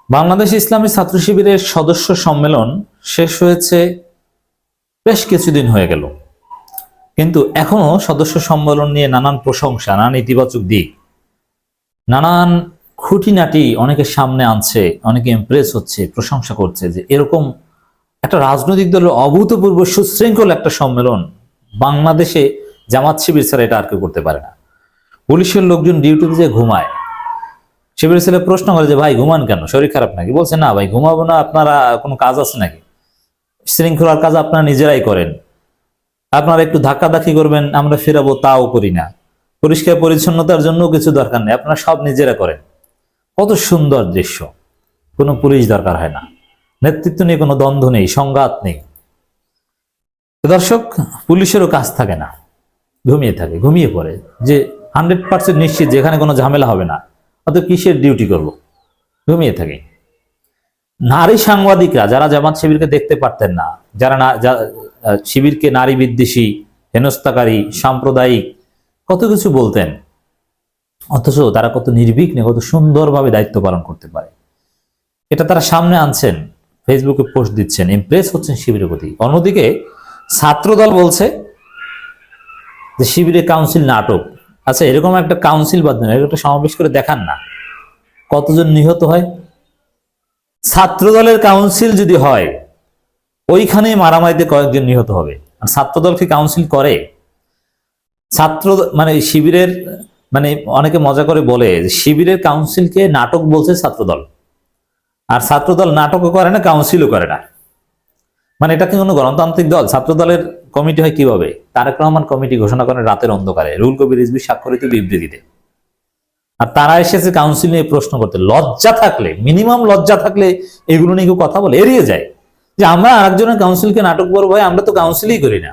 বাংলাদেশ ইসলামী ছাত্র শিবিরের সদস্য সম্মেলন শেষ হয়েছে বেশ কিছুদিন হয়ে গেল, কিন্তু এখনো সদস্য সম্মেলন নিয়ে নানান প্রশংসা, নানান ইতিবাচক দিক, নানান খুঁটিনাটি অনেকের সামনে আনছে, অনেকে ইমপ্রেস হচ্ছে, প্রশংসা করছে যে এরকম একটা রাজনৈতিক দলের অভূতপূর্ব সুশৃঙ্খল একটা সম্মেলন বাংলাদেশে জামাত শিবির ছাড়া এটা আর কেউ করতে পারে না। পুলিশের লোকজন ডিউটিতে যে ঘুমায়, শিবিরের ছেলে প্রশ্ন করে যে ভাই ঘুমান কেন, শরীর খারাপ নাকি? বলছে না ভাই ঘুমাবো না, আপনারা কোনো কাজ আছে নাকি? শৃঙ্খলার কাজ আপনারা নিজেরাই করেন, আপনারা একটু ধাক্কাধাক্কি করবেন আমরা ফেরাবো তাও করি না, পরিষ্কার পরিচ্ছন্নতার জন্য কিছু দরকার নেই, আপনারা সব নিজেরা করেন। কত সুন্দর দৃশ্য, কোনো পুলিশ দরকার হয় না, নেতৃত্ব নিয়ে কোনো দ্বন্দ্ব নেই, সংঘাত নেই। দর্শক, পুলিশেরও কাজ থাকে না, ঘুমিয়ে থাকে, ঘুমিয়ে পড়ে যে 100% নিশ্চিত যেখানে কোনো ঝামেলা হবে না, অত কিসের ডিউটি করব, ঘুমিয়ে থাকে। নারী সাংবাদিকরা যারা জামাত শিবিরকে দেখতে পারতেন না, যারা শিবিরকে নারী বিদ্বেষী, হেনস্থাকারী, সাম্প্রদায়িক কত কিছু বলতেন, অথচ তারা কত নির্বিঘ্নে, কত সুন্দরভাবে দায়িত্ব পালন করতে পারে, এটা তারা সামনে আনছেন, ফেসবুকে পোস্ট দিচ্ছেন, ইমপ্রেস হচ্ছেন শিবিরের প্রতি। অন্যদিকে ছাত্রদল বলছে যে শিবিরের কাউন্সিল নাটক। আচ্ছা, এরকম একটা কাউন্সিল বাদ দেন, একটা সমাবেশ করে দেখান না কতজন নিহত হয়। ছাত্রদলের কাউন্সিল যদি হয় ওইখানে মারামারিতে কয়েকজন নিহত হবে, আর ছাত্রদলকে কাউন্সিল করে? ছাত্র মানে শিবিরের, মানে অনেকে মজা করে বলে যে শিবিরের কাউন্সিলকে নাটক বলছে ছাত্রদল, আর ছাত্রদল নাটকও করে না, কাউন্সিলও করে না। মানে এটা কি কোনো গণতান্ত্রিক দল? ছাত্রদলের কমিটি হয় কিভাবে? তারেক রহমান কমিটি ঘোষণা করেন রাতের অন্ধকারে, রুহুল কবির রিজভী স্বাক্ষরিত বিবৃতিতে, আর তারা এসেছে কাউন্সিল নিয়ে প্রশ্ন করতে। লজ্জা থাকলে, মিনিমাম লজ্জা থাকলে এগুলো নিয়ে কেউ কথা বলে? এড়িয়ে যায় যে আমরা আরেকজনের কাউন্সিলকে নাটক করবো। ভাই আমরা তো কাউন্সিলই করি না,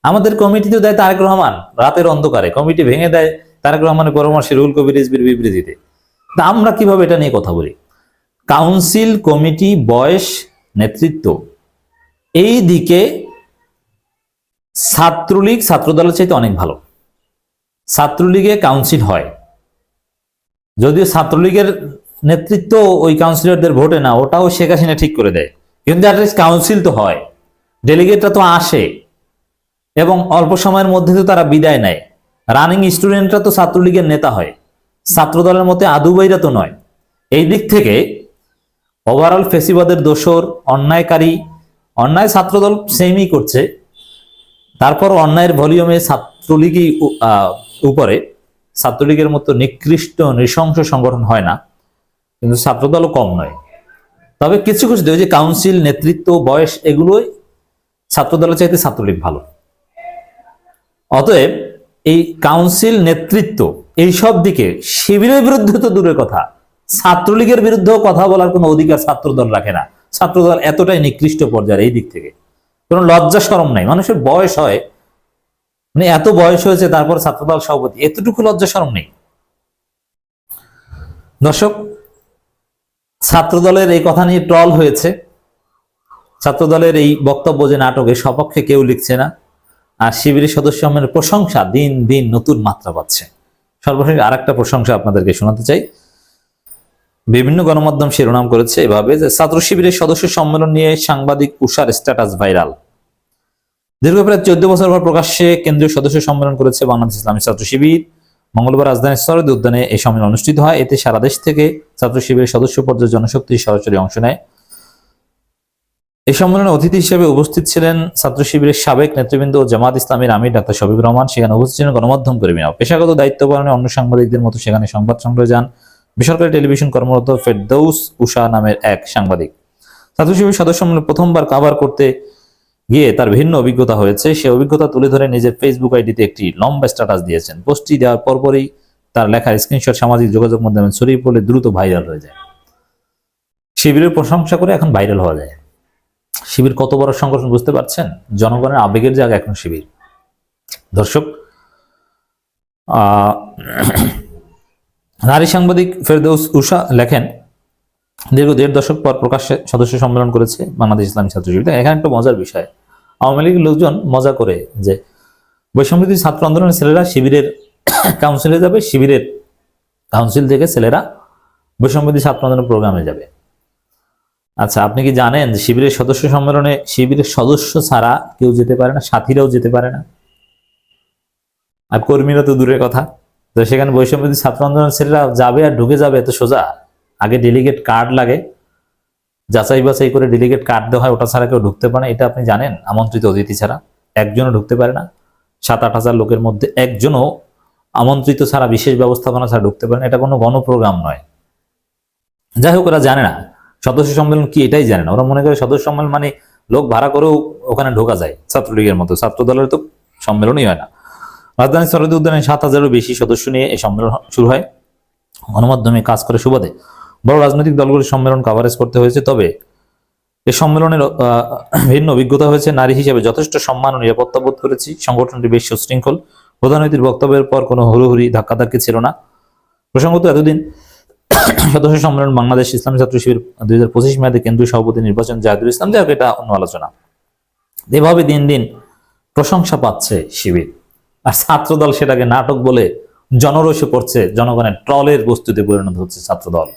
আমাদের কমিটিতে দেয় তারেক রহমান রাতের অন্ধকারে, কমিটি ভেঙে দেয় তারেক রহমানের পরামর্শে রুহুল কবির রিজভীর বিবৃতিতে। তা আমরা কিভাবে এটা নিয়ে কথা বলি? কাউন্সিল, কমিটি, বয়স, নেতৃত্ব, এই দিকে ছাত্রলীগ ছাত্রদলের চাইতে অনেক ভালো। ছাত্রলীগে কাউন্সিল হয়, যদিও ছাত্রলীগের নেতৃত্ব ওই কাউন্সিলরদের ভোটে না, ওটাও শেখ হাসিনা ঠিক করে দেয়, কিন্তু অ্যাটলিস্ট কাউন্সিল তো হয়, ডেলিগেটরা তো আসে এবং অল্প সময়ের মধ্যে তো তারা বিদায় নেয়। রানিং স্টুডেন্টরা তো ছাত্রলীগের নেতা হয়, ছাত্রদলের মতে আদুবাইরা তো নয়। এই দিক থেকে ওভারঅল ফেসিবাদের দোসর, অন্যায়কারী, অন্যায় ছাত্রদল সেমই করছে, তারপর অন্যায়ের ভলিউমে ছাত্রলীগই উপরে। ছাত্রলীগের মতো নিকৃষ্ট নৃশংস সংগঠন হয় না, কিন্তু ছাত্রদলও কম নয়। তবে কিছু কিছু যে কাউন্সিল, নেতৃত্ব, বয়স, এগুলোই ছাত্রদলের চাইতে ছাত্রলীগ ভালো। অতএব এই কাউন্সিল, নেতৃত্ব, এইসব দিকে শিবিরের বিরুদ্ধে তো দূরের কথা, ছাত্রলীগের বিরুদ্ধেও কথা বলার কোনো অধিকার ছাত্রদল রাখে না। ছাত্রদল এতটাই নিকৃষ্ট পর্যায়ে, এই দিক থেকে কোনো লজ্জা শরম নাই। মানুষের বয়স হয়, মানে এত বয়স হয়েছে তারপর ছাত্রদল সভাপতি, এতটুকু লজ্জা শরম নেই। দর্শক, ছাত্রদলের এই কথা নিয়ে ট্রল হয়েছে, ছাত্রদলের এই বক্তব্য যে নাটকের সপক্ষে কেউ লিখছে না, আর শিবিরের সদস্য সম্মেলনের প্রশংসা দিন দিন নতুন মাত্রা পাচ্ছে। সর্বশেষ আর একটা প্রশংসা আপনাদেরকে শোনাতে চাই। বিভিন্ন গণমাধ্যম শিরোনাম করেছে এভাবে যে ছাত্র শিবিরের সদস্য সম্মেলন নিয়ে সাংবাদিক উষার স্ট্যাটাস ভাইরাল। দীর্ঘ প্রায় 14 বছর পর প্রকাশ্যে কেন্দ্রীয় সদস্য সম্মেলন করেছে বাংলাদেশ ইসলামী ছাত্র শিবির। মঙ্গলবার রাজধানীর সরোদ উদ্যানে এই সম্মেলন অনুষ্ঠিত হয়। এতে সারা দেশ থেকে ছাত্র শিবিরের সদস্য পর্যায়ের জনশক্তি সরাসরি অংশ নেয়। এই সম্মেলনে অতিথি হিসেবে উপস্থিত ছিলেন ছাত্র শিবিরের সাবেক নেতৃবৃন্দ ও জামাত ইসলামীর আমির ডাক্তার শফিকুর রহমান। সেখানে উপস্থিত ছিলেন গণমাধ্যম কর্মীরাও। পেশাগত দায়িত্ব পালনে অন্য সাংবাদিকদের মতো সেখানে সংবাদ সংগ্রহে যান বেসরকারি টেলিভিশন কর্মরত ফেরদৌস উষা নামের এক সাংবাদিক। ছাত্র শিবির সদস্য সম্মেলন প্রথমবার কাভার করতে গিয়ে তার ভিন্ন অভিজ্ঞতা হয়েছে, সে অভিজ্ঞতা তুলে ধরে নিজের ফেসবুক আইডিতে একটি লম্বা স্ট্যাটাস দিয়েছেন। পোস্টটি দেওয়ার পরপরই তার লেখার স্ক্রিনশট সামাজিক যোগাযোগ মাধ্যমে ছড়িয়ে পড়লে দ্রুত ভাইরাল হয়ে যায়। শিবিরের প্রশংসা করে এখন ভাইরাল হওয়া যায়। শিবির কত বড় সংগঠন বুঝতে পারছেন? জনগণের আবেগের জায়গা এখন শিবির। দর্শক, নারী সাংবাদিক ফেরদৌস উষা লেখেন, দীর্ঘ 1.5 দশক পর প্রকাশ্যে সদস্য সম্মেলন করেছে বাংলাদেশ ইসলামী ছাত্র শিবির। এখানে একটা মজার বিষয়, আওয়ামী লীগের লোকজন মজা করে যে বৈষম্যবিরোধী ছাত্র আন্দোলনের ছেলেরা শিবিরের কাউন্সিলে যাবে, শিবিরের কাউন্সিল থেকে ছেলেরা বৈষম্যবিরোধী ছাত্র আন্দোলনের প্রোগ্রামে যাবে। আচ্ছা, আপনি কি জানেন যে শিবিরের সদস্য সম্মেলনে শিবিরের সদস্য ছাড়া কেউ যেতে পারে না, সাথীরাও যেতে পারে না, আর কর্মীরা তো দূরের কথা। তো সেখানে বৈষম্যবিরোধী ছাত্র আন্দোলনের ছেলেরা যাবে আর ঢুকে যাবে এত সোজা? আগে ডেলিগেট কার্ড লাগে, যাচাই বাছাই করে ডেলিগেট কার্ড দেওয়া হয়, ওটা ছাড়া কেউ ঢুকতে পারে না। এটা আপনি জানেন? আমন্ত্রিত অতিথি ছাড়া একজনও ঢুকতে পারে না। 7-8 হাজার লোকের মধ্যে একজনও আমন্ত্রিত ছাড়া, বিশেষ ব্যবস্থাপনা ছাড়া ঢুকতে পারে না। এটা কোনো গণপ্রোগ্রাম নয়। যাই হোক, ওরা জানে না সদস্য সম্মেলন কি, এটাই জানে না। ওরা মনে করে সদস্য সম্মেলন মানে লোক ভাড়া করেও ওখানে ঢোকা যায়, ছাত্রলীগের মতো। ছাত্র দলের তো সম্মেলনই হয় না। রাজধানী সরোয়ার্দী উদ্যানে 7,000-এরও বেশি সদস্য নিয়ে এই সম্মেলন শুরু হয়। গণমাধ্যমে কাজ করে সুবাদে বড় রাজনৈতিক দলগুলির সম্মেলন কভারেজ করতে হয়েছে। তবে এই সম্মেলনের ভিন্ন অভিজ্ঞতা হয়েছে। নারী হিসেবে যথেষ্ট সম্মান ও নিরাপত্তা বোধ করেছি। সংগঠনটি বেশ সুশৃঙ্খল। প্রধান অতিথির বক্তব্যের পর কোনো হুড়োহুড়ি ধাক্কাধাক্কি ছিল না। প্রসঙ্গত, এতদিন সদস্য সম্মেলন বাংলাদেশ ইসলামী ছাত্র শিবির 2025 মেয়াদে কেন্দ্রীয় সভাপতি নির্বাচন জাহিদুল ইসলাম, যাই হোক এটা অন্য আলোচনা। এভাবে দিন দিন প্রশংসা পাচ্ছে শিবির, আর ছাত্রদল সেটাকে নাটক বলে জনরোষে পড়ছে, জনগণের ট্রলের বস্তুতে পরিণত হচ্ছে ছাত্রদল।